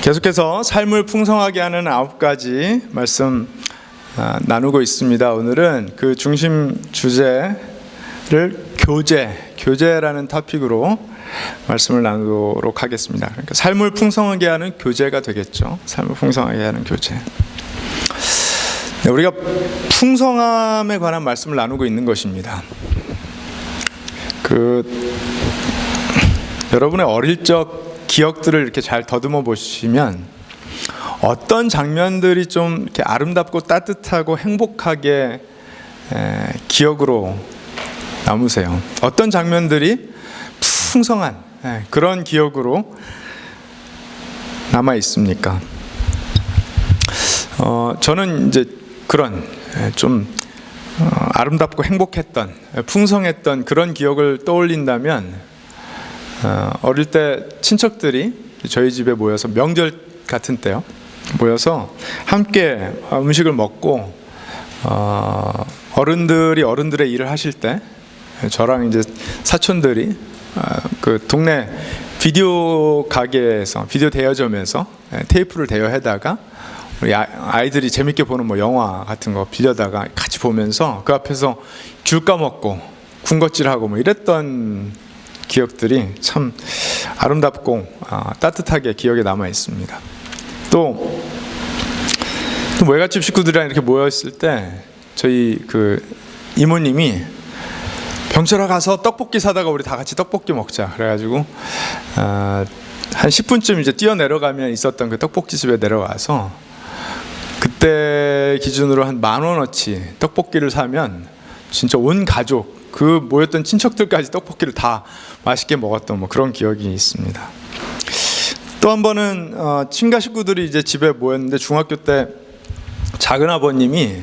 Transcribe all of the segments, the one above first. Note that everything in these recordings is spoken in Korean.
계속해서 삶을 풍성하게 하는 9가지 말씀 나누고 있습니다. 오늘은 그 중심 주제를 교제라는 토픽으로 말씀을 나누도록 하겠습니다. 그러니까 삶을 풍성하게 하는 교제가 되겠죠. 삶을 풍성하게 하는 교제. 네, 우리가 풍성함에 관한 말씀을 나누고 있는 것입니다. 여러분의 어릴 적 기억들을 이렇게 잘 더듬어 보시면 어떤 장면들이 좀 이렇게 아름답고 따뜻하고 행복하게 기억으로 남으세요? 어떤 장면들이 풍성한 그런 기억으로 남아 있습니까? 저는 이제 그런 좀 아름답고 행복했던 풍성했던 그런 기억을 떠올린다면 어릴 때 친척들이 저희 집에 모여서 명절 같은 때요 모여서 함께 음식을 먹고 어른들이 어른들의 일을 하실 때 저랑 이제 사촌들이 그 동네 비디오 가게에서 비디오 대여점에서 테이프를 대여해다가 우리 아이들이 재밌게 보는 뭐 영화 같은 거 빌려다가 같이 보면서 그 앞에서 귤 까먹고 군것질하고 뭐 이랬던 기억들이 참 아름답고 따뜻하게 기억에 남아 있습니다. 또 외갓집 식구들이랑 이렇게 모여 있을 때 저희 그 이모님이 병철아 가서 떡볶이 사다가 우리 다 같이 떡볶이 먹자 그래가지고 한 10분쯤 이제 뛰어 내려가면 있었던 그 떡볶이 집에 내려가서 그때 기준으로 한 10,000원어치 떡볶이를 사면 진짜 온 가족 그 모였던 친척들까지 떡볶이를 다 맛있게 먹었던 뭐 그런 기억이 있습니다. 또 한 번은 친가 식구들이 이제 집에 모였는데 중학교 때 작은 아버님이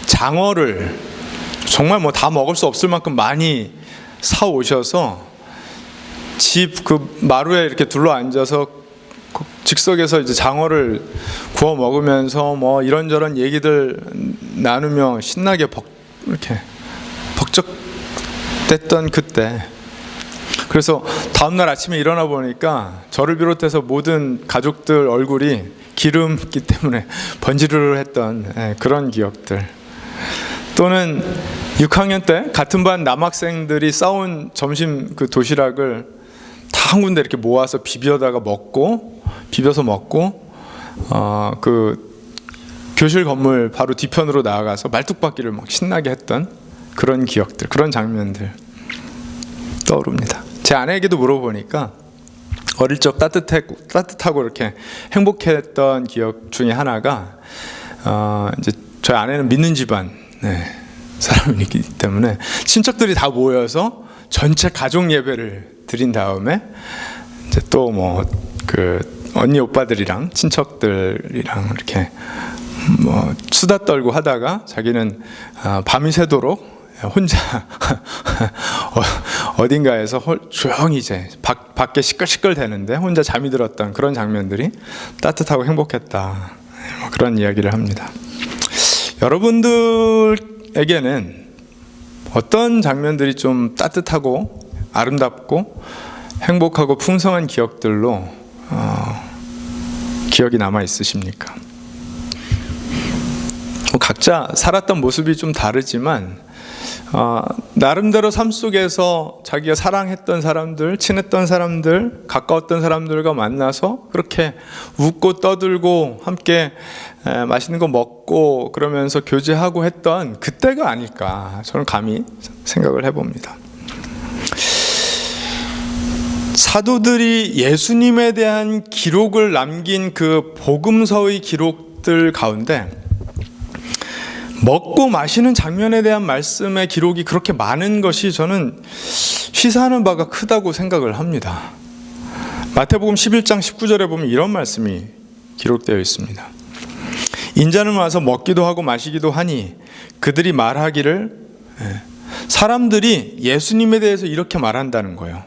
장어를 정말 뭐 다 먹을 수 없을 만큼 많이 사 오셔서 집 그 마루에 이렇게 둘러 앉아서 즉석에서 이제 장어를 구워 먹으면서 뭐 이런저런 얘기들 나누며 신나게 이렇게 벅적댔던 그때. 그래서 다음날 아침에 일어나 보니까 저를 비롯해서 모든 가족들 얼굴이 기름기 때문에 번지르르했던 그런 기억들. 또는 6학년 때 같은 반 남학생들이 싸운 점심 그 도시락을 다 한 군데 이렇게 모아서 비벼서 먹고 그 교실 건물 바로 뒤편으로 나아가서 말뚝박기를 막 신나게 했던 그런 기억들, 그런 장면들 떠오릅니다. 제 아내에게도 물어보니까 어릴 적 따뜻하고 이렇게 행복했던 기억 중에 하나가 이제 저희 아내는 믿는 집안 사람이기 때문에 친척들이 다 모여서 전체 가족 예배를 드린 다음에 이제 또 뭐 그 언니 오빠들이랑 친척들이랑 이렇게 뭐 수다 떨고 하다가 자기는 밤이 새도록 혼자 어딘가에서 조용히 이제 밖에 시끌시끌 대는데 혼자 잠이 들었던 그런 장면들이 따뜻하고 행복했다, 뭐 그런 이야기를 합니다. 여러분들에게는 어떤 장면들이 좀 따뜻하고 아름답고 행복하고 풍성한 기억들로 기억이 남아 있으십니까? 각자 살았던 모습이 좀 다르지만 나름대로 삶 속에서 자기가 사랑했던 사람들, 친했던 사람들, 가까웠던 사람들과 만나서 그렇게 웃고 떠들고 함께 맛있는 거 먹고 그러면서 교제하고 했던 그때가 아닐까 저는 감히 생각을 해봅니다. 사도들이 예수님에 대한 기록을 남긴 그 복음서의 기록들 가운데 먹고 마시는 장면에 대한 말씀의 기록이 그렇게 많은 것이 저는 시사하는 바가 크다고 생각을 합니다. 마태복음 11장 19절에 보면 이런 말씀이 기록되어 있습니다. 인자는 와서 먹기도 하고 마시기도 하니 그들이 말하기를, 사람들이 예수님에 대해서 이렇게 말한다는 거예요.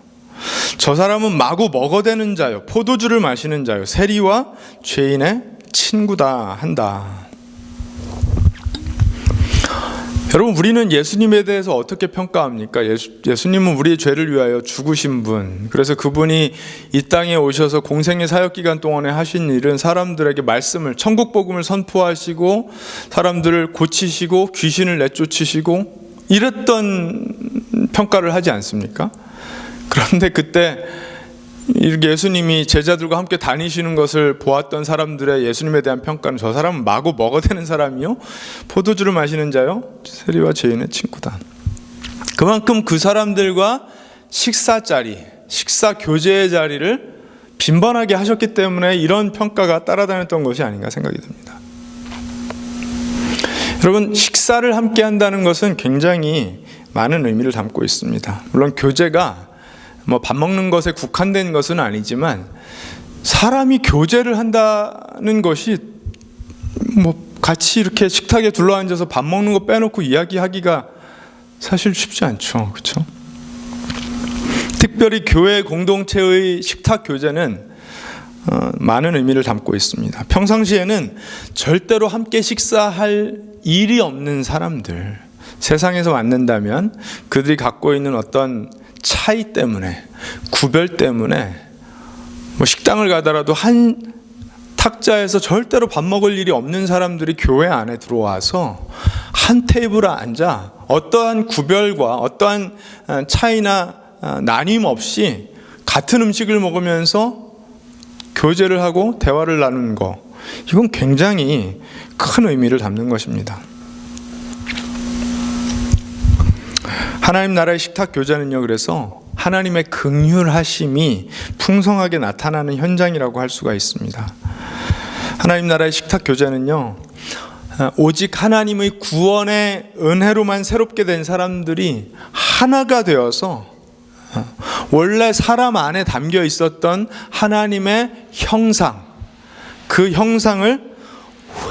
저 사람은 마구 먹어대는 자요, 포도주를 마시는 자요, 세리와 죄인의 친구다 한다. 여러분, 우리는 예수님에 대해서 어떻게 평가합니까? 예수님은 우리의 죄를 위하여 죽으신 분, 그래서 그분이 이 땅에 오셔서 공생의 사역기간 동안에 하신 일은 사람들에게 말씀을, 천국 복음을 선포하시고 사람들을 고치시고 귀신을 내쫓으시고 이랬던 평가를 하지 않습니까? 그런데 그때 예수님이 제자들과 함께 다니시는 것을 보았던 사람들의 예수님에 대한 평가는, 저 사람은 마구 먹어대는 사람이요, 포도주를 마시는 자요, 세리와 죄인의 친구다. 그만큼 그 사람들과 식사 교제의 자리를 빈번하게 하셨기 때문에 이런 평가가 따라다녔던 것이 아닌가 생각이 듭니다. 여러분, 식사를 함께 한다는 것은 굉장히 많은 의미를 담고 있습니다. 물론 교제가 밥 먹는 것에 국한된 것은 아니지만, 사람이 교제를 한다는 것이 같이 이렇게 식탁에 둘러앉아서 밥 먹는 거 빼놓고 이야기하기가 사실 쉽지 않죠. 그렇죠? 특별히 교회 공동체의 식탁 교제는 많은 의미를 담고 있습니다. 평상시에는 절대로 함께 식사할 일이 없는 사람들, 세상에서 만난다면 그들이 갖고 있는 어떤 차이 때문에, 구별 때문에 식당을 가더라도 한 탁자에서 절대로 밥 먹을 일이 없는 사람들이 교회 안에 들어와서 한 테이블에 앉아 어떠한 구별과 어떠한 차이나 나뉨 없이 같은 음식을 먹으면서 교제를 하고 대화를 나누는 것, 이건 굉장히 큰 의미를 담는 것입니다. 하나님 나라의 식탁 교제는요, 그래서 하나님의 긍휼하심이 풍성하게 나타나는 현장이라고 할 수가 있습니다. 하나님 나라의 식탁 교제는요, 오직 하나님의 구원의 은혜로만 새롭게 된 사람들이 하나가 되어서 원래 사람 안에 담겨 있었던 하나님의 형상, 그 형상을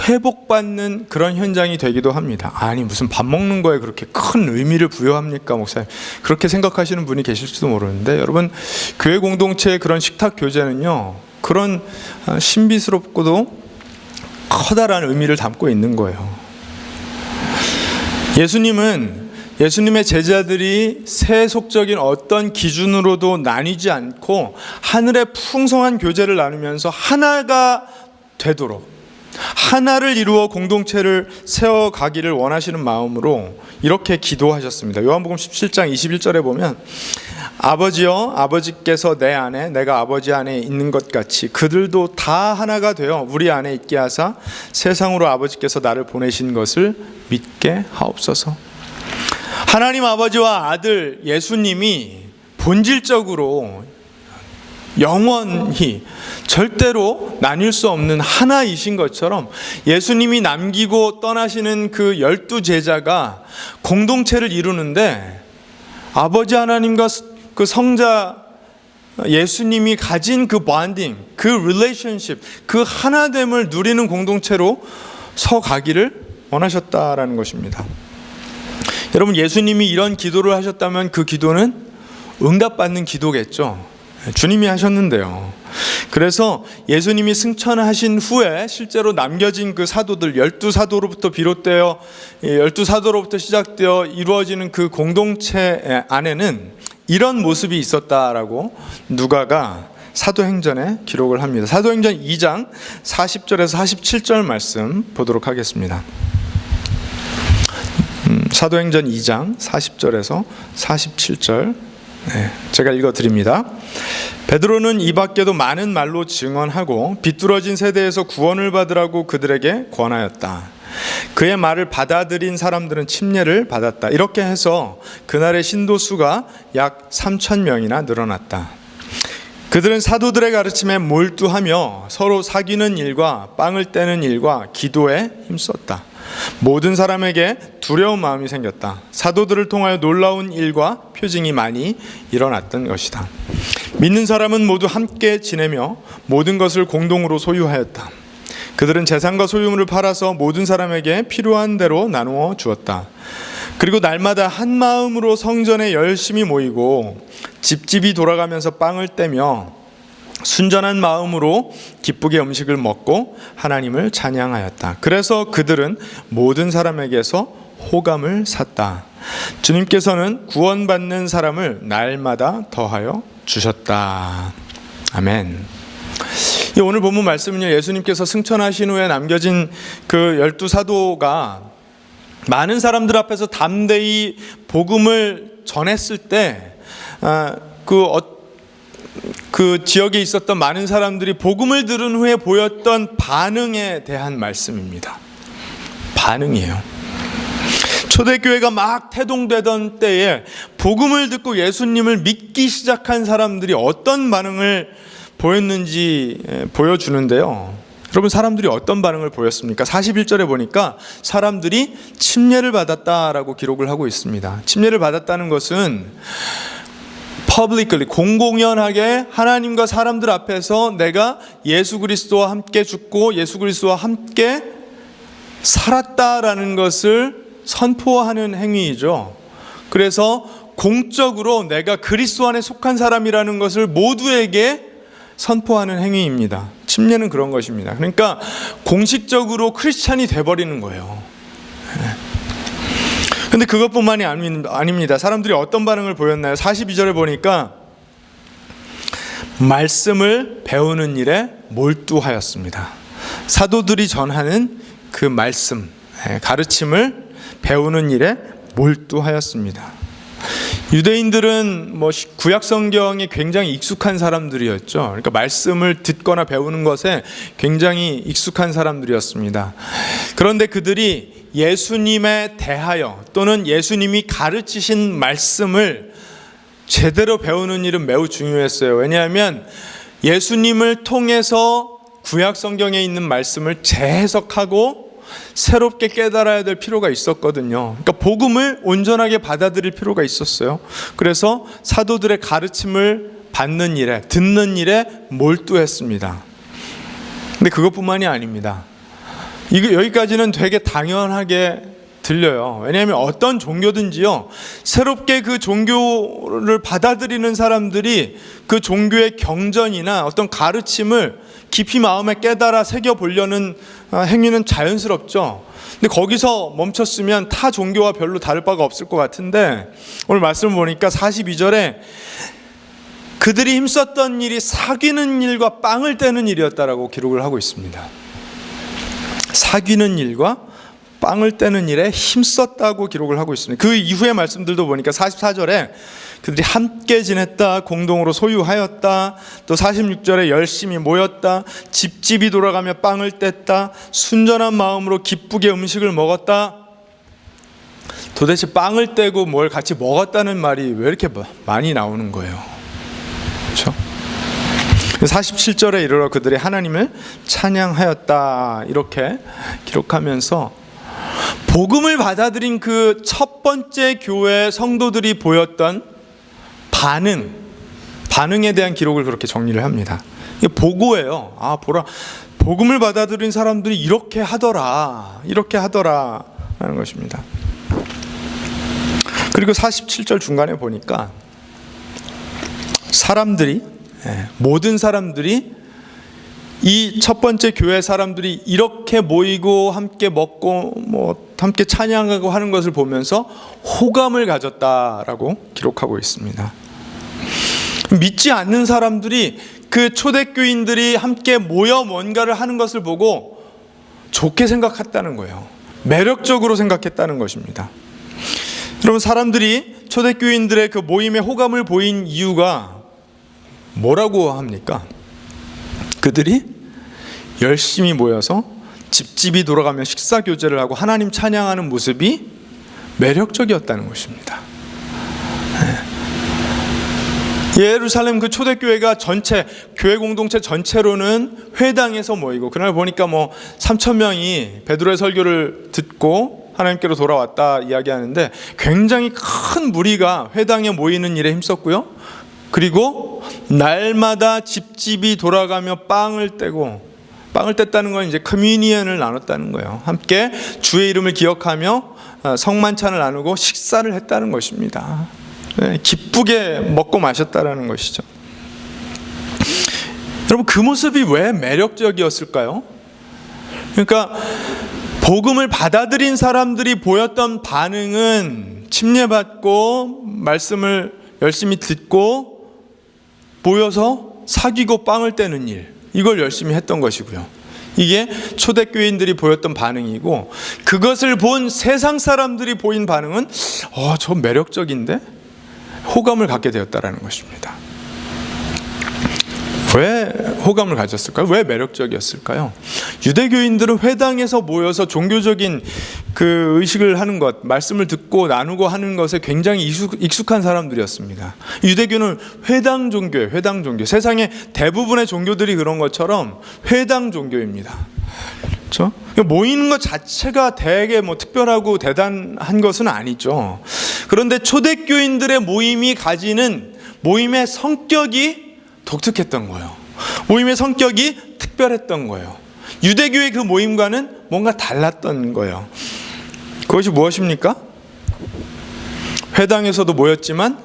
회복받는 그런 현장이 되기도 합니다. 아니, 무슨 밥 먹는 거에 그렇게 큰 의미를 부여합니까, 목사님? 그렇게 생각하시는 분이 계실지도 모르는데, 여러분, 교회 공동체의 그런 식탁 교제는요, 그런 신비스럽고도 커다란 의미를 담고 있는 거예요. 예수님의 제자들이 세속적인 어떤 기준으로도 나뉘지 않고 하늘의 풍성한 교제를 나누면서 하나가 되도록, 하나를 이루어 공동체를 세워가기를 원하시는 마음으로 이렇게 기도하셨습니다. 요한복음 17장 21절에 보면, 아버지여, 아버지께서 내 안에 내가 아버지 안에 있는 것 같이 그들도 다 하나가 되어 우리 안에 있게 하사 세상으로 아버지께서 나를 보내신 것을 믿게 하옵소서. 하나님 아버지와 아들 예수님이 본질적으로 영원히 절대로 나뉠 수 없는 하나이신 것처럼, 예수님이 남기고 떠나시는 그 12제자가 공동체를 이루는데, 아버지 하나님과 그 성자 예수님이 가진 그 본딩, 그 릴레이션십, 그 하나됨을 누리는 공동체로 서가기를 원하셨다라는 것입니다. 여러분, 예수님이 이런 기도를 하셨다면 그 기도는 응답받는 기도겠죠. 주님이 하셨는데요. 그래서 예수님이 승천하신 후에 실제로 남겨진 그 사도들, 12사도로부터 비롯되어 12사도로부터 시작되어 이루어지는 그 공동체 안에는 이런 모습이 있었다라고 누가가 사도행전에 기록을 합니다. 사도행전 2장 40절에서 47절 말씀 보도록 하겠습니다. 사도행전 2장 40절에서 47절, 제가 읽어드립니다. 베드로는 이 밖에도 많은 말로 증언하고 비뚤어진 세대에서 구원을 받으라고 그들에게 권하였다. 그의 말을 받아들인 사람들은 침례를 받았다. 이렇게 해서 그날의 신도 수가 약 3,000명이나 늘어났다. 그들은 사도들의 가르침에 몰두하며 서로 사귀는 일과 빵을 떼는 일과 기도에 힘썼다. 모든 사람에게 두려운 마음이 생겼다. 사도들을 통하여 놀라운 일과 표징이 많이 일어났던 것이다. 믿는 사람은 모두 함께 지내며 모든 것을 공동으로 소유하였다. 그들은 재산과 소유물을 팔아서 모든 사람에게 필요한 대로 나누어 주었다. 그리고 날마다 한 마음으로 성전에 열심히 모이고 집집이 돌아가면서 빵을 떼며 순전한 마음으로 기쁘게 음식을 먹고 하나님을 찬양하였다. 그래서 그들은 모든 사람에게서 호감을 샀다. 주님께서는 구원받는 사람을 날마다 더하여 주셨다. 아멘. 오늘 본문 말씀은요, 예수님께서 승천하신 후에 남겨진 그 12사도가 많은 사람들 앞에서 담대히 복음을 전했을 때 그 지역에 있었던 많은 사람들이 복음을 들은 후에 보였던 반응에 대한 말씀입니다. 반응이에요. 초대교회가 막 태동되던 때에 복음을 듣고 예수님을 믿기 시작한 사람들이 어떤 반응을 보였는지 보여주는데요. 여러분, 사람들이 어떤 반응을 보였습니까? 41절에 보니까 사람들이 침례를 받았다라고 기록을 하고 있습니다. 침례를 받았다는 것은 publicly, 공공연하게 하나님과 사람들 앞에서 내가 예수 그리스도와 함께 죽고 예수 그리스도와 함께 살았다라는 것을 선포하는 행위이죠. 그래서 공적으로 내가 그리스도 안에 속한 사람이라는 것을 모두에게 선포하는 행위입니다. 침례는 그런 것입니다. 그러니까 공식적으로 크리스찬이 돼버리는 거예요. 근데 그것뿐만이 아닙니다. 사람들이 어떤 반응을 보였나요? 42절에 보니까 말씀을 배우는 일에 몰두하였습니다. 사도들이 전하는 그 말씀, 가르침을 배우는 일에 몰두하였습니다. 유대인들은 구약 성경에 굉장히 익숙한 사람들이었죠. 그러니까 말씀을 듣거나 배우는 것에 굉장히 익숙한 사람들이었습니다. 그런데 그들이 예수님에 대하여 또는 예수님이 가르치신 말씀을 제대로 배우는 일은 매우 중요했어요. 왜냐하면 예수님을 통해서 구약 성경에 있는 말씀을 재해석하고 새롭게 깨달아야 될 필요가 있었거든요. 그러니까 복음을 온전하게 받아들일 필요가 있었어요. 그래서 사도들의 가르침을 받는 일에, 듣는 일에 몰두했습니다. 근데 그것뿐만이 아닙니다. 여기까지는 되게 당연하게 들려요. 왜냐하면 어떤 종교든지요, 새롭게 그 종교를 받아들이는 사람들이 그 종교의 경전이나 어떤 가르침을 깊이 마음에 깨달아 새겨보려는 행위는 자연스럽죠. 근데 거기서 멈췄으면 타 종교와 별로 다를 바가 없을 것 같은데, 오늘 말씀을 보니까 42절에 그들이 힘썼던 일이 사귀는 일과 빵을 떼는 일이었다라고 기록을 하고 있습니다. 사귀는 일과 빵을 떼는 일에 힘썼다고 기록을 하고 있습니다. 그 이후의 말씀들도 보니까 44절에 그들이 함께 지냈다, 공동으로 소유하였다, 또 46절에 열심히 모였다, 집집이 돌아가며 빵을 뗐다, 순전한 마음으로 기쁘게 음식을 먹었다. 도대체 빵을 떼고 뭘 같이 먹었다는 말이 왜 이렇게 많이 나오는 거예요? 그렇죠? 47절에 이르러 그들이 하나님을 찬양하였다, 이렇게 기록하면서 복음을 받아들인 그 첫 번째 교회 성도들이 보였던 반응에 대한 기록을 그렇게 정리를 합니다. 이게 보고예요. 보라, 복음을 받아들인 사람들이 이렇게 하더라 하는 것입니다. 그리고 47절 중간에 보니까 모든 사람들이 이 첫 번째 교회 사람들이 이렇게 모이고 함께 먹고 함께 찬양하고 하는 것을 보면서 호감을 가졌다라고 기록하고 있습니다. 믿지 않는 사람들이 그 초대교인들이 함께 모여 뭔가를 하는 것을 보고 좋게 생각했다는 거예요. 매력적으로 생각했다는 것입니다. 여러분, 사람들이 초대교인들의 그 모임에 호감을 보인 이유가 뭐라고 합니까? 그들이 열심히 모여서 집집이 돌아가며 식사 교제를 하고 하나님 찬양하는 모습이 매력적이었다는 것입니다. 예루살렘 그 초대교회가 전체, 교회 공동체 전체로는 회당에서 모이고, 그날 보니까 3,000명이 베드로의 설교를 듣고 하나님께로 돌아왔다 이야기하는데, 굉장히 큰 무리가 회당에 모이는 일에 힘썼고요. 그리고 날마다 집집이 돌아가며 빵을 뗐다는 건 이제 커뮤니언을 나눴다는 거예요. 함께 주의 이름을 기억하며 성만찬을 나누고 식사를 했다는 것입니다. 기쁘게 먹고 마셨다라는 것이죠. 여러분, 그 모습이 왜 매력적이었을까요? 그러니까 복음을 받아들인 사람들이 보였던 반응은 침례받고 말씀을 열심히 듣고 모여서 사귀고 빵을 떼는 일, 이걸 열심히 했던 것이고요. 이게 초대교인들이 보였던 반응이고, 그것을 본 세상 사람들이 보인 반응은 저 매력적인데? 호감을 갖게 되었다라는 것입니다. 왜 호감을 가졌을까요? 왜 매력적이었을까요? 유대교인들은 회당에서 모여서 종교적인 그 의식을 하는 것, 말씀을 듣고 나누고 하는 것에 굉장히 익숙한 사람들이었습니다. 유대교는 회당 종교예요. 회당 종교. 세상의 대부분의 종교들이 그런 것처럼 회당 종교입니다. 그렇죠? 모이는 것 자체가 되게 특별하고 대단한 것은 아니죠. 그런데 초대교인들의 모임이 가지는 모임의 성격이 독특했던 거예요. 모임의 성격이 특별했던 거예요. 유대교의 그 모임과는 뭔가 달랐던 거예요. 그것이 무엇입니까? 회당에서도 모였지만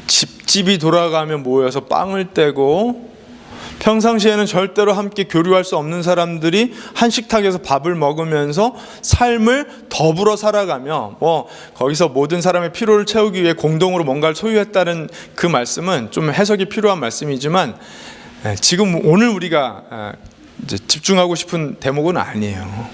집집이 돌아가며 모여서 빵을 떼고, 평상시에는 절대로 함께 교류할 수 없는 사람들이 한 식탁에서 밥을 먹으면서 삶을 더불어 살아가며, 거기서 모든 사람의 필요를 채우기 위해 공동으로 뭔가를 소유했다는 그 말씀은 좀 해석이 필요한 말씀이지만, 지금 오늘 우리가 이제 집중하고 싶은 대목은 아니에요.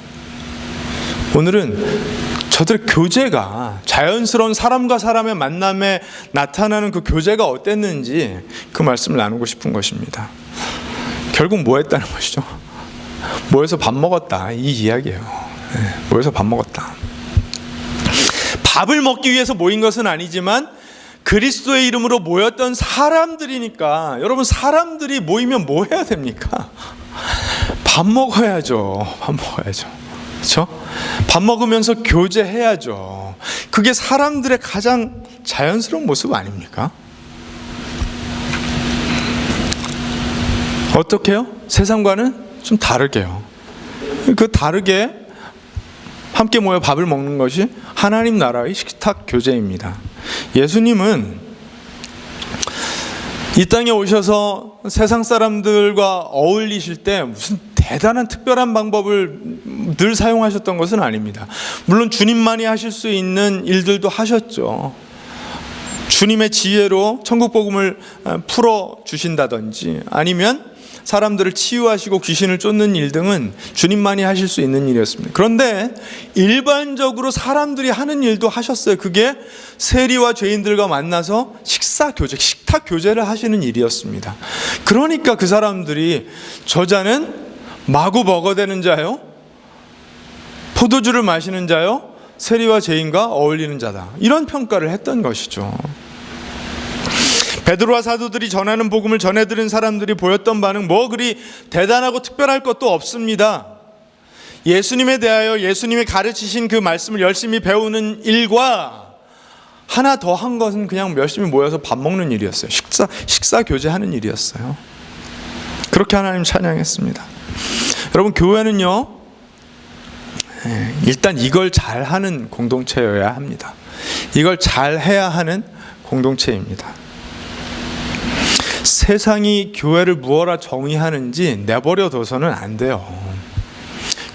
오늘은 저들의 교제가, 자연스러운 사람과 사람의 만남에 나타나는 그 교제가 어땠는지 그 말씀을 나누고 싶은 것입니다. 결국 뭐 했다는 것이죠? 모여서 밥 먹었다, 이 이야기예요. 모여서 밥 먹었다. 밥을 먹기 위해서 모인 것은 아니지만 그리스도의 이름으로 모였던 사람들이니까, 여러분, 사람들이 모이면 뭐 해야 됩니까? 밥 먹어야죠. 밥 먹어야죠. 그렇죠? 밥 먹으면서 교제해야죠. 그게 사람들의 가장 자연스러운 모습 아닙니까? 어떻게요? 세상과는 좀 다르게요. 그 다르게 함께 모여 밥을 먹는 것이 하나님 나라의 식탁 교제입니다. 예수님은 이 땅에 오셔서 세상 사람들과 어울리실 때 무슨 대단한 특별한 방법을 늘 사용하셨던 것은 아닙니다. 물론 주님만이 하실 수 있는 일들도 하셨죠. 주님의 지혜로 천국 복음을 풀어 주신다든지, 아니면 사람들을 치유하시고 귀신을 쫓는 일 등은 주님만이 하실 수 있는 일이었습니다. 그런데 일반적으로 사람들이 하는 일도 하셨어요. 그게 세리와 죄인들과 만나서 식사 교제, 식탁 교제를 하시는 일이었습니다. 그러니까 그 사람들이 저자는 마구 먹어대는 자요, 포도주를 마시는 자요, 세리와 죄인과 어울리는 자다, 이런 평가를 했던 것이죠. 베드로와 사도들이 전하는 복음을 전해들은 사람들이 보였던 반응, 뭐 그리 대단하고 특별할 것도 없습니다. 예수님에 대하여 예수님이 가르치신 그 말씀을 열심히 배우는 일과 하나 더 한 것은 그냥 열심히 모여서 밥 먹는 일이었어요. 식사 교제하는 일이었어요. 그렇게 하나님 찬양했습니다. 여러분, 교회는요, 일단 이걸 잘하는 공동체여야 합니다. 이걸 잘해야 하는 공동체입니다. 세상이 교회를 무엇라 정의하는지 내버려 둬서는 안 돼요.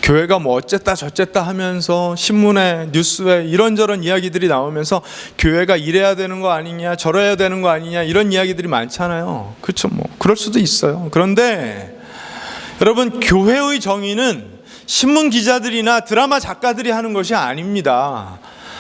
교회가 뭐 어쨌다 저쨌다 하면서 신문에, 뉴스에 이런저런 이야기들이 나오면서 교회가 이래야 되는 거 아니냐, 저래야 되는 거 아니냐, 이런 이야기들이 많잖아요. 그렇죠, 뭐 그럴 수도 있어요. 그런데 여러분, 교회의 정의는 신문 기자들이나 드라마 작가들이 하는 것이 아닙니다.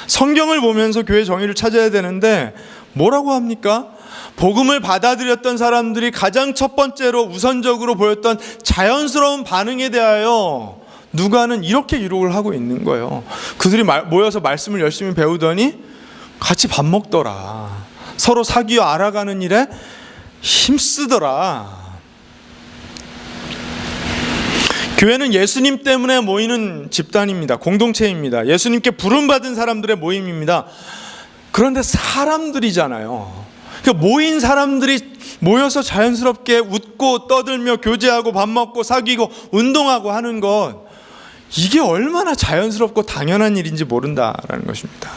성경을 보면서 교회 정의를 찾아야 되는데 뭐라고 합니까? 복음을 받아들였던 사람들이 가장 첫 번째로 우선적으로 보였던 자연스러운 반응에 대하여 누가는 이렇게 기록을 하고 있는 거예요. 그들이 모여서 말씀을 열심히 배우더니 같이 밥 먹더라. 서로 사귀어 알아가는 일에 힘쓰더라. 교회는 예수님 때문에 모이는 집단입니다. 공동체입니다. 예수님께 부름받은 사람들의 모임입니다. 그런데 사람들이잖아요. 모인 사람들이 모여서 자연스럽게 웃고 떠들며 교제하고 밥 먹고 사귀고 운동하고 하는 것, 이게 얼마나 자연스럽고 당연한 일인지 모른다라는 것입니다.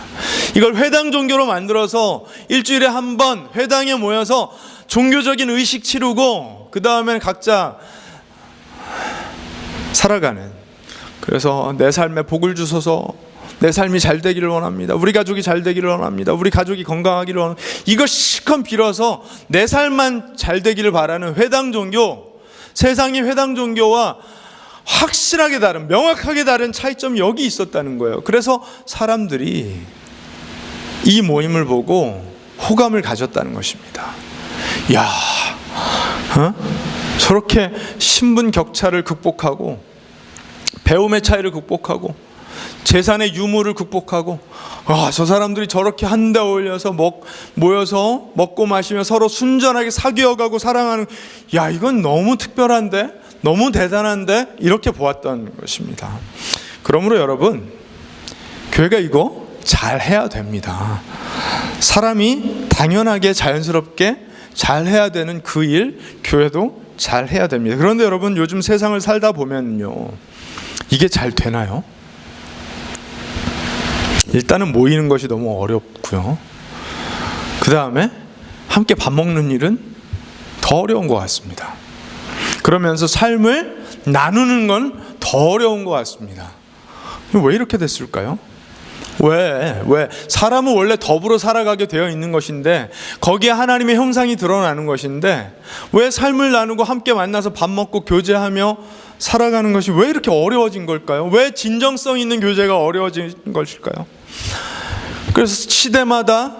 이걸 회당 종교로 만들어서 일주일에 한 번 회당에 모여서 종교적인 의식 치르고 그 다음엔 각자 살아가는, 그래서 내 삶에 복을 주소서, 내 삶이 잘 되기를 원합니다, 우리 가족이 잘 되기를 원합니다, 우리 가족이 건강하기를 원합니다, 이거 실컷 빌어서 내 삶만 잘 되기를 바라는 회당 종교, 세상의 회당 종교와 확실하게 다른, 명확하게 다른 차이점이 여기 있었다는 거예요. 그래서 사람들이 이 모임을 보고 호감을 가졌다는 것입니다. 야, 저렇게 신분 격차를 극복하고 배움의 차이를 극복하고 재산의 유무를 극복하고, 저 사람들이 저렇게 한데 어울려서 모여서 먹고 마시며 서로 순전하게 사귀어가고 사랑하는, 야, 이건 너무 특별한데, 너무 대단한데, 이렇게 보았던 것입니다. 그러므로 여러분, 교회가 이거 잘 해야 됩니다. 사람이 당연하게 자연스럽게 잘 해야 되는 그 일, 교회도 잘 해야 됩니다. 그런데 여러분, 요즘 세상을 살다 보면요, 이게 잘 되나요? 일단은 모이는 것이 너무 어렵고요, 그 다음에 함께 밥 먹는 일은 더 어려운 것 같습니다. 그러면서 삶을 나누는 건 더 어려운 것 같습니다. 왜 이렇게 됐을까요? 왜? 사람은 원래 더불어 살아가게 되어 있는 것인데, 거기에 하나님의 형상이 드러나는 것인데, 왜 삶을 나누고 함께 만나서 밥 먹고 교제하며 살아가는 것이 왜 이렇게 어려워진 걸까요? 왜 진정성 있는 교제가 어려워진 것일까요? 그래서 시대마다,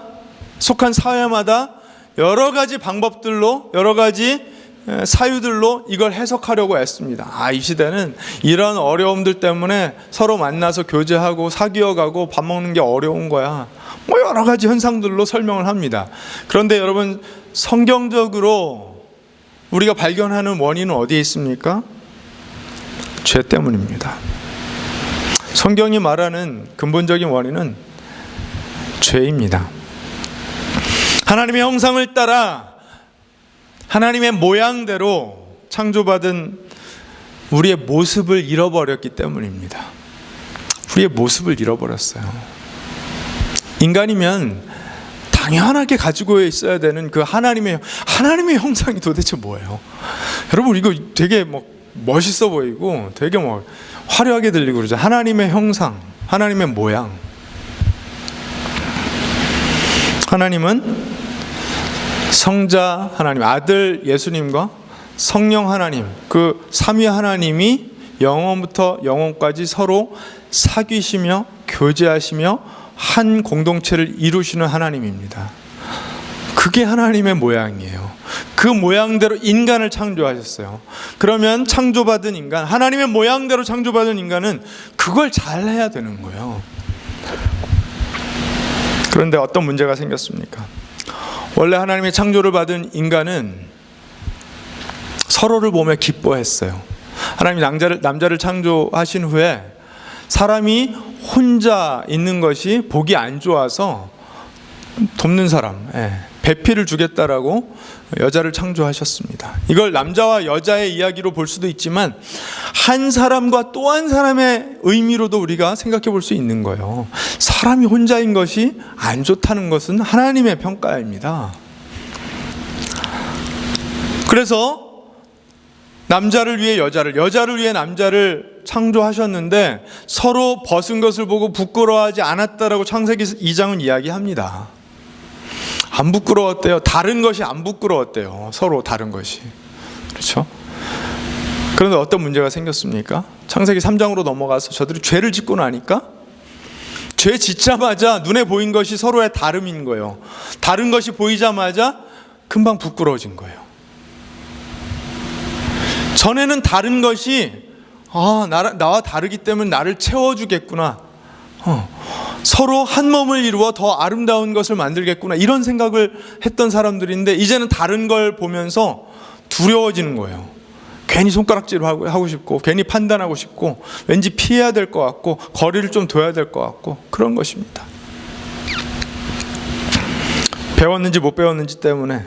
속한 사회마다 여러 가지 방법들로, 여러 가지 사유들로 이걸 해석하려고 했습니다. 이 시대는 이런 어려움들 때문에 서로 만나서 교제하고 사귀어가고 밥 먹는 게 어려운 거야, 여러 가지 현상들로 설명을 합니다. 그런데 여러분, 성경적으로 우리가 발견하는 원인은 어디에 있습니까? 죄 때문입니다. 성경이 말하는 근본적인 원인은 죄입니다. 하나님의 형상을 따라 하나님의 모양대로 창조받은 우리의 모습을 잃어버렸기 때문입니다. 우리의 모습을 잃어버렸어요. 인간이면 당연하게 가지고 있어야 되는 그 하나님의 형상이 도대체 뭐예요? 여러분, 이거 되게 멋있어 보이고 되게 화려하게 들리고 그러죠. 하나님의 형상, 하나님의 모양. 하나님은 성자 하나님, 아들 예수님과 성령 하나님, 그 삼위 하나님이 영원부터 영원까지 서로 사귀시며 교제하시며 한 공동체를 이루시는 하나님입니다. 그게 하나님의 모양이에요. 그 모양대로 인간을 창조하셨어요. 그러면 창조받은 인간, 하나님의 모양대로 창조받은 인간은 그걸 잘 해야 되는 거예요. 그런데 어떤 문제가 생겼습니까? 원래 하나님의 창조를 받은 인간은 서로를 보며 기뻐했어요. 하나님이 남자를 창조하신 후에 사람이 혼자 있는 것이 보기 안 좋아서 돕는 사람, 배필을 주겠다라고 여자를 창조하셨습니다. 이걸 남자와 여자의 이야기로 볼 수도 있지만 한 사람과 또 한 사람의 의미로도 우리가 생각해 볼 수 있는 거예요. 사람이 혼자인 것이 안 좋다는 것은 하나님의 평가입니다. 그래서 남자를 위해 여자를 위해 남자를 창조하셨는데 서로 벗은 것을 보고 부끄러워하지 않았다라고 창세기 2장은 이야기합니다. 안 부끄러웠대요. 다른 것이 안 부끄러웠대요. 서로 다른 것이. 그렇죠? 그런데 어떤 문제가 생겼습니까? 창세기 3장으로 넘어가서 저들이 죄를 짓고 나니까 죄 짓자마자 눈에 보인 것이 서로의 다름인 거예요. 다른 것이 보이자마자 금방 부끄러워진 거예요. 전에는 다른 것이 나와 다르기 때문에 나를 채워주겠구나, 서로 한 몸을 이루어 더 아름다운 것을 만들겠구나, 이런 생각을 했던 사람들인데 이제는 다른 걸 보면서 두려워지는 거예요. 괜히 손가락질을 하고 싶고, 괜히 판단하고 싶고, 왠지 피해야 될 것 같고, 거리를 좀 둬야 될 것 같고, 그런 것입니다. 배웠는지 못 배웠는지 때문에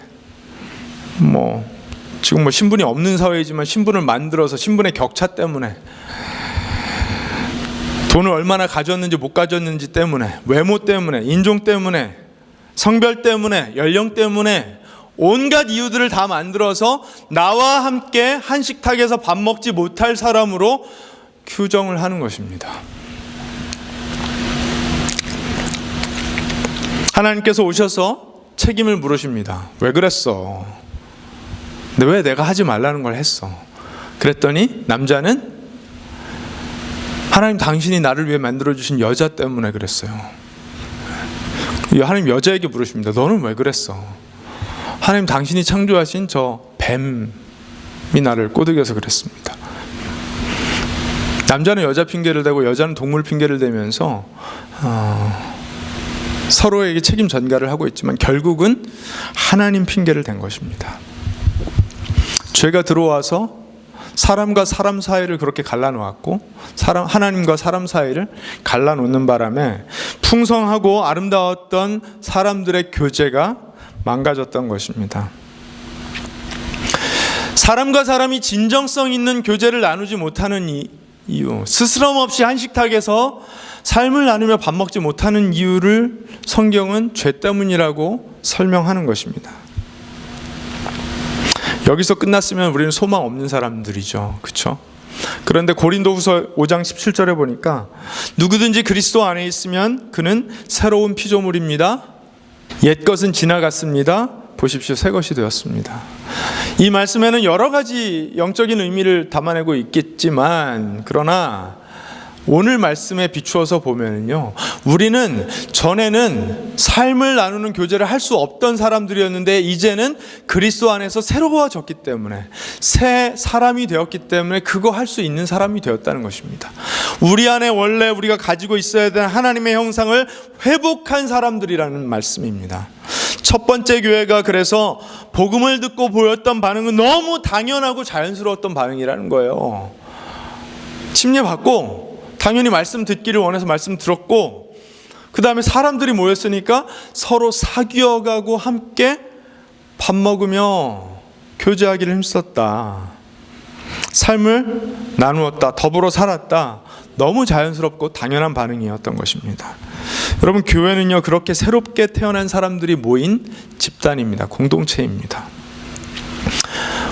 지금 신분이 없는 사회이지만 신분을 만들어서 신분의 격차 때문에, 돈을 얼마나 가졌는지 못 가졌는지 때문에, 외모 때문에, 인종 때문에, 성별 때문에, 연령 때문에 온갖 이유들을 다 만들어서 나와 함께 한 식탁에서 밥 먹지 못할 사람으로 규정을 하는 것입니다. 하나님께서 오셔서 책임을 물으십니다. 왜 그랬어? 근데 왜 내가 하지 말라는 걸 했어? 그랬더니 남자는 하나님 당신이 나를 위해 만들어주신 여자 때문에 그랬어요. 하나님 여자에게 물으십니다. 너는 왜 그랬어? 하나님 당신이 창조하신 저 뱀이 나를 꼬드겨서 그랬습니다. 남자는 여자 핑계를 대고 여자는 동물 핑계를 대면서 서로에게 책임 전가를 하고 있지만 결국은 하나님 핑계를 댄 것입니다. 죄가 들어와서 사람과 사람 사이를 그렇게 갈라놓았고 하나님과 사람 사이를 갈라놓는 바람에 풍성하고 아름다웠던 사람들의 교제가 망가졌던 것입니다. 사람과 사람이 진정성 있는 교제를 나누지 못하는 이유, 스스럼 없이 한 식탁에서 삶을 나누며 밥 먹지 못하는 이유를 성경은 죄 때문이라고 설명하는 것입니다. 여기서 끝났으면 우리는 소망 없는 사람들이죠. 그렇죠? 그런데 고린도후서 5장 17절에 보니까 누구든지 그리스도 안에 있으면 그는 새로운 피조물입니다. 옛것은 지나갔습니다. 보십시오, 새 것이 되었습니다. 이 말씀에는 여러 가지 영적인 의미를 담아내고 있겠지만 그러나 오늘 말씀에 비추어서 보면요, 우리는 전에는 삶을 나누는 교제를 할 수 없던 사람들이었는데 이제는 그리스도 안에서 새로워졌기 때문에 새 사람이 되었기 때문에 그거 할 수 있는 사람이 되었다는 것입니다. 우리 안에 원래 우리가 가지고 있어야 되는 하나님의 형상을 회복한 사람들이라는 말씀입니다. 첫 번째 교회가 그래서 복음을 듣고 보였던 반응은 너무 당연하고 자연스러웠던 반응이라는 거예요. 침례받고 당연히 말씀 듣기를 원해서 말씀 들었고, 그 다음에 사람들이 모였으니까 서로 사귀어가고 함께 밥 먹으며 교제하기를 힘썼다. 삶을 나누었다. 더불어 살았다. 너무 자연스럽고 당연한 반응이었던 것입니다. 여러분, 교회는요, 그렇게 새롭게 태어난 사람들이 모인 집단입니다. 공동체입니다.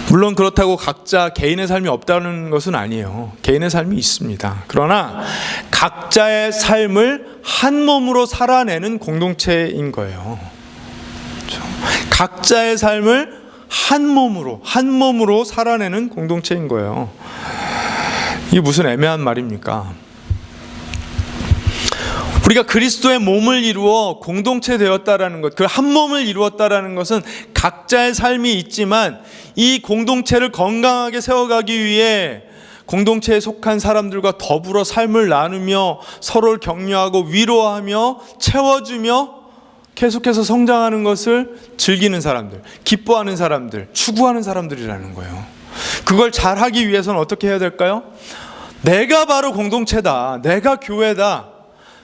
물론 그렇다고 각자 개인의 삶이 없다는 것은 아니에요. 개인의 삶이 있습니다. 그러나 각자의 삶을 한 몸으로 살아내는 공동체인 거예요. 각자의 삶을 한 몸으로 살아내는 공동체인 거예요. 이게 무슨 애매한 말입니까? 우리가 그리스도의 몸을 이루어 공동체 되었다라는 것, 그 한 몸을 이루었다라는 것은 각자의 삶이 있지만 이 공동체를 건강하게 세워가기 위해 공동체에 속한 사람들과 더불어 삶을 나누며 서로를 격려하고 위로하며 채워주며 계속해서 성장하는 것을 즐기는 사람들, 기뻐하는 사람들, 추구하는 사람들이라는 거예요. 그걸 잘하기 위해서는 어떻게 해야 될까요? 내가 바로 공동체다, 내가 교회다,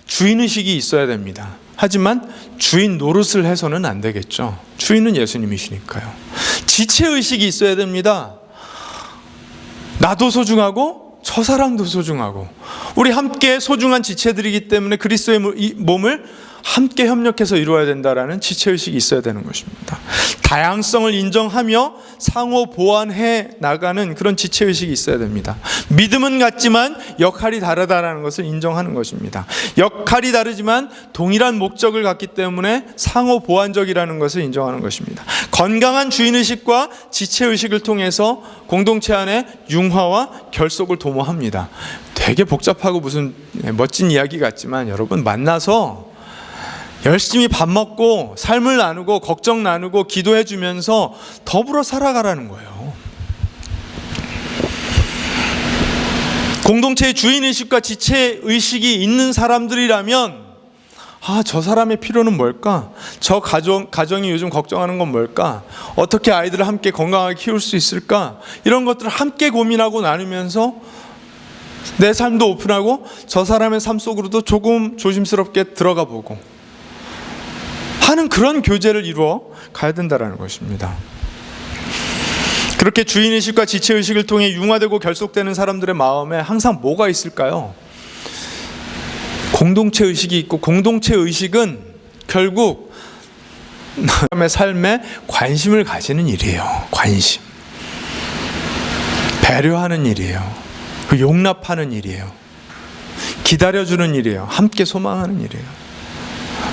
주인의식이 있어야 됩니다. 하지만 주인 노릇을 해서는 안 되겠죠. 주인은 예수님이시니까요. 지체의식이 있어야 됩니다. 나도 소중하고 저 사람도 소중하고 우리 함께 소중한 지체들이기 때문에 그리스도의 몸을 함께 협력해서 이루어야 된다라는 지체의식이 있어야 되는 것입니다. 다양성을 인정하며 상호 보완해 나가는 그런 지체의식이 있어야 됩니다. 믿음은 같지만 역할이 다르다라는 것을 인정하는 것입니다. 역할이 다르지만 동일한 목적을 갖기 때문에 상호 보완적이라는 것을 인정하는 것입니다. 건강한 주인의식과 지체의식을 통해서 공동체 안에 융화와 결속을 도모합니다. 되게 복잡하고 무슨 멋진 이야기 같지만 여러분, 만나서 열심히 밥 먹고 삶을 나누고 걱정 나누고 기도해 주면서 더불어 살아가라는 거예요. 공동체의 주인의식과 지체의식이 있는 사람들이라면 저 사람의 필요는 뭘까? 저 가정이 요즘 걱정하는 건 뭘까? 어떻게 아이들을 함께 건강하게 키울 수 있을까? 이런 것들을 함께 고민하고 나누면서 내 삶도 오픈하고 저 사람의 삶 속으로도 조금 조심스럽게 들어가 보고 하는 그런 교제를 이루어 가야 된다는 것입니다. 그렇게 주인의식과 지체의식을 통해 융화되고 결속되는 사람들의 마음에 항상 뭐가 있을까요? 공동체의식이 있고, 공동체의식은 결국 사람의 삶에 관심을 가지는 일이에요. 관심, 배려하는 일이에요. 그 용납하는 일이에요. 기다려주는 일이에요. 함께 소망하는 일이에요.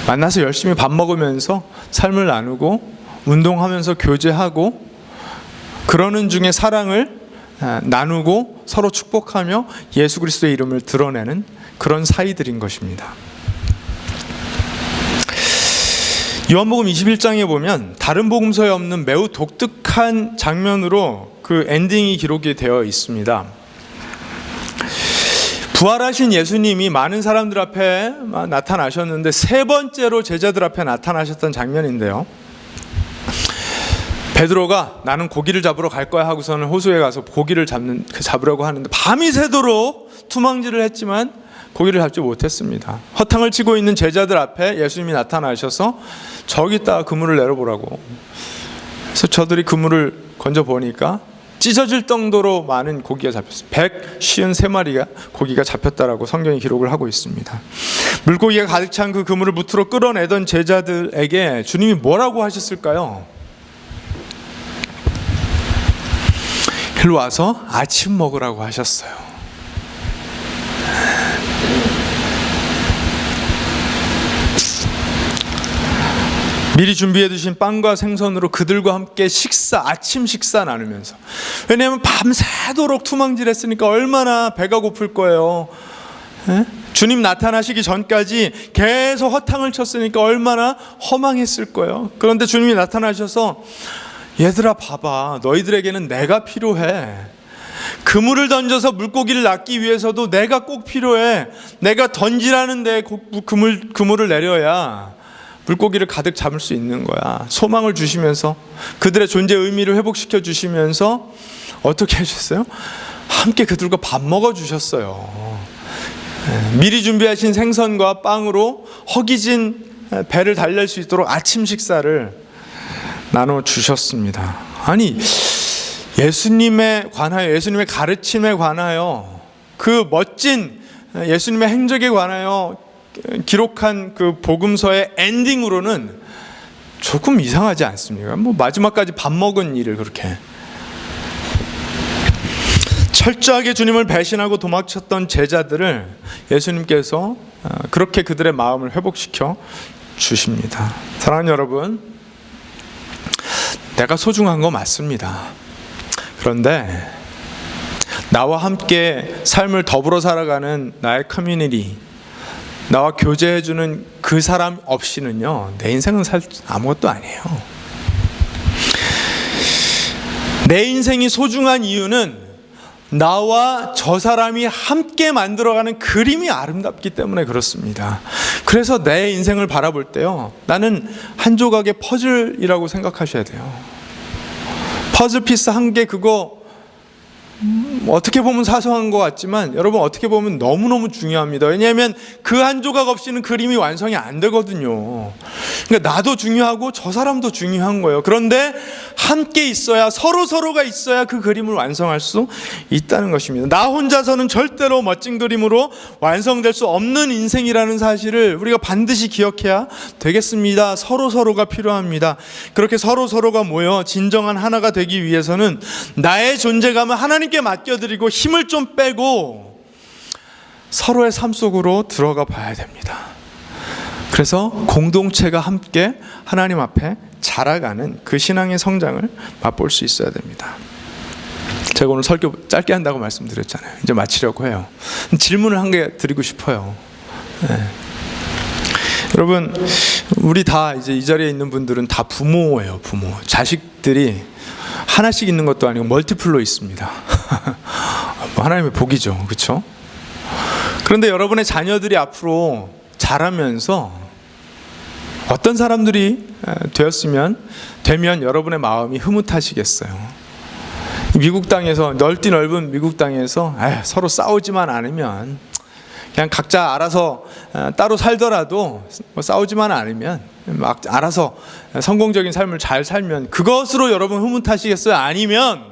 만나서 열심히 밥 먹으면서 삶을 나누고 운동하면서 교제하고 그러는 중에 사랑을 나누고 서로 축복하며 예수 그리스도의 이름을 드러내는 그런 사이들인 것입니다. 요한복음 21장에 보면 다른 복음서에 없는 매우 독특한 장면으로 그 엔딩이 기록이 되어 있습니다. 부활하신 예수님이 많은 사람들 앞에 나타나셨는데 세 번째로 제자들 앞에 나타나셨던 장면인데요. 베드로가 나는 고기를 잡으러 갈 거야 하고서는 호수에 가서 고기를 잡으려고 하는데 밤이 새도록 투망질을 했지만 고기를 잡지 못했습니다. 허탕을 치고 있는 제자들 앞에 예수님이 나타나셔서 저기 있다가 그물을 내려보라고. 그래서 저들이 그물을 건져 보니까 찢어질 정도로 많은 고기가 잡혔어요. 153마리가 고기가 잡혔다라고 성경이 기록을 하고 있습니다. 물고기가 가득 찬 그 그물을 무트로 끌어내던 제자들에게 주님이 뭐라고 하셨을까요? 일로 와서 아침 먹으라고 하셨어요. 미리 준비해 두신 빵과 생선으로 그들과 함께 아침 식사 나누면서, 왜냐하면 밤새도록 투망질했으니까 얼마나 배가 고플 거예요. 주님 나타나시기 전까지 계속 허탕을 쳤으니까 얼마나 허망했을 거예요. 그런데 주님이 나타나셔서 얘들아 봐봐, 너희들에게는 내가 필요해. 그물을 던져서 물고기를 낚기 위해서도 내가 꼭 필요해. 내가 던지라는 데 그물을 내려야 물고기를 가득 잡을 수 있는 거야. 소망을 주시면서 그들의 존재 의미를 회복시켜 주시면서 어떻게 하셨어요? 함께 그들과 밥 먹어 주셨어요. 미리 준비하신 생선과 빵으로 허기진 배를 달랠 수 있도록 아침 식사를 나눠 주셨습니다. 아니, 예수님에 관하여, 예수님의 가르침에 관하여, 그 멋진 예수님의 행적에 관하여 기록한 그 복음서의 엔딩으로는 조금 이상하지 않습니까? 뭐 마지막까지 밥 먹은 일을 그렇게 철저하게 주님을 배신하고 도망쳤던 제자들을 예수님께서 그렇게 그들의 마음을 회복시켜 주십니다. 사랑하는 여러분, 내가 소중한 거 맞습니다. 그런데 나와 함께 삶을 더불어 살아가는 나의 커뮤니티, 나와 교제해주는 그 사람 없이는요, 내 인생은 아무것도 아니에요. 내 인생이 소중한 이유는 나와 저 사람이 함께 만들어가는 그림이 아름답기 때문에 그렇습니다. 그래서 내 인생을 바라볼 때요, 나는 한 조각의 퍼즐이라고 생각하셔야 돼요. 퍼즐 피스 한 개, 그거 어떻게 보면 사소한 것 같지만 여러분, 어떻게 보면 너무너무 중요합니다. 왜냐하면 그 한 조각 없이는 그림이 완성이 안 되거든요. 그러니까 나도 중요하고 저 사람도 중요한 거예요. 그런데 함께 있어야, 서로가 있어야 그 그림을 완성할 수 있다는 것입니다. 나 혼자서는 절대로 멋진 그림으로 완성될 수 없는 인생이라는 사실을 우리가 반드시 기억해야 되겠습니다. 서로가 필요합니다. 그렇게 서로가 모여 진정한 하나가 되기 위해서는 나의 존재감을 하나님께 맡겨드리고 힘을 좀 빼고 서로의 삶 속으로 들어가 봐야 됩니다. 그래서 공동체가 함께 하나님 앞에 자라가는 그 신앙의 성장을 맛볼 수 있어야 됩니다. 제가 오늘 설교 짧게 한다고 말씀드렸잖아요. 이제 마치려고 해요. 질문을 한 개 드리고 싶어요. 네. 여러분, 우리 다 이제 이 자리에 있는 분들은 다 부모예요. 부모. 자식들이 하나씩 있는 것도 아니고 멀티플로 있습니다. 하나님의 복이죠, 그렇죠? 그런데 여러분의 자녀들이 앞으로 자라면서 어떤 사람들이 되면 여러분의 마음이 흐뭇하시겠어요? 미국 땅에서, 넓은 미국 땅에서 서로 싸우지만 않으면, 그냥 각자 알아서 따로 살더라도 싸우지만 않으면, 막 알아서 성공적인 삶을 잘 살면 그것으로 여러분 흐뭇하시겠어요? 아니면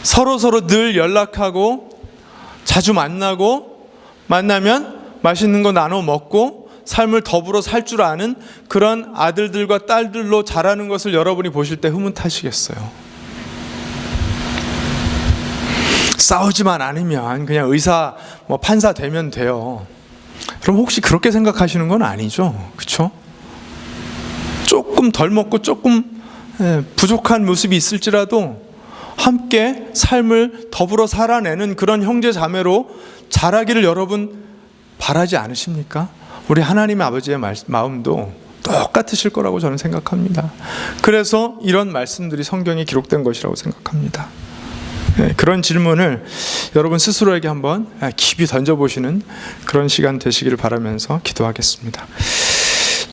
서로 늘 연락하고 자주 만나면 맛있는 거 나눠 먹고 삶을 더불어 살 줄 아는 그런 아들들과 딸들로 자라는 것을 여러분이 보실 때 흐뭇하시겠어요? 싸우지만 않으면 그냥 의사, 판사 되면 돼요. 그럼 혹시 그렇게 생각하시는 건 아니죠? 그렇죠? 조금 덜 먹고 조금 부족한 모습이 있을지라도 함께 삶을 더불어 살아내는 그런 형제 자매로 자라기를 여러분 바라지 않으십니까? 우리 하나님 아버지의 마음도 똑같으실 거라고 저는 생각합니다. 그래서 이런 말씀들이 성경에 기록된 것이라고 생각합니다. 그런 질문을 여러분 스스로에게 한번 깊이 던져보시는 그런 시간 되시기를 바라면서 기도하겠습니다.